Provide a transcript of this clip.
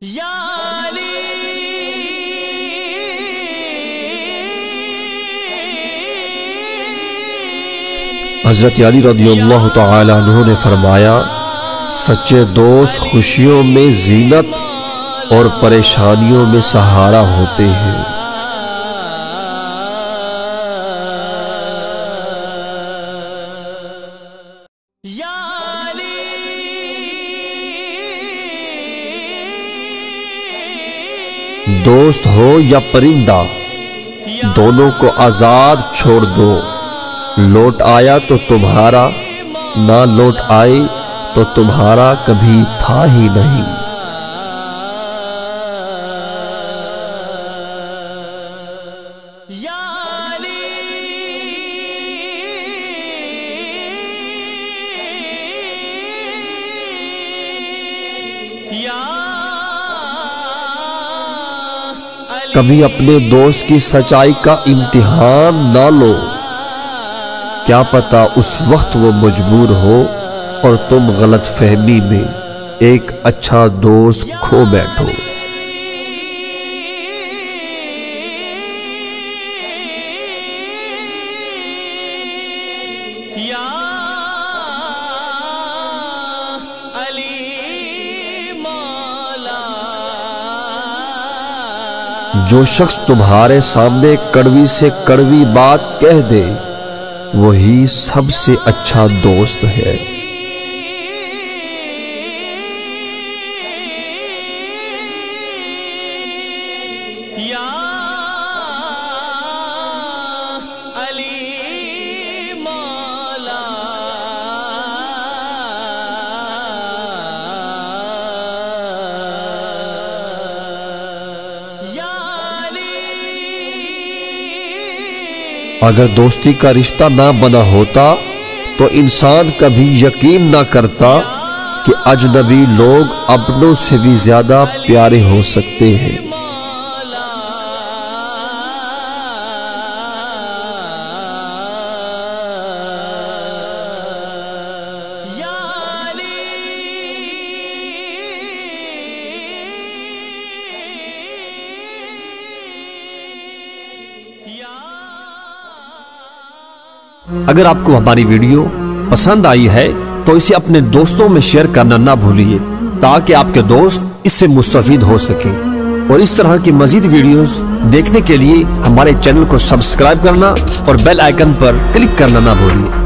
हज़रत अली रज़ियल्लाहु तआला अन्हु ने फरमाया, सच्चे दोस्त खुशियों में ज़ीनत और परेशानियों में सहारा होते हैं। दोस्त हो या परिंदा, दोनों को आजाद छोड़ दो। लौट आया तो तुम्हारा, ना लौट आए तो तुम्हारा कभी था ही नहीं। कभी अपने दोस्त की सच्चाई का इम्तिहान ना लो, क्या पता उस वक्त वो मजबूर हो और तुम गलत फहमी में एक अच्छा दोस्त खो बैठो। जो शख्स तुम्हारे सामने कड़वी से कड़वी बात कह दे, वही सबसे अच्छा दोस्त है। अगर दोस्ती का रिश्ता ना बना होता तो इंसान कभी यकीन ना करता कि अजनबी लोग अपनों से भी ज्यादा प्यारे हो सकते हैं। अगर आपको हमारी वीडियो पसंद आई है तो इसे अपने दोस्तों में शेयर करना ना भूलिए, ताकि आपके दोस्त इससे मुस्तफीद हो सके। और इस तरह की मजीद वीडियोस देखने के लिए हमारे चैनल को सब्सक्राइब करना और बेल आइकन पर क्लिक करना ना भूलिए।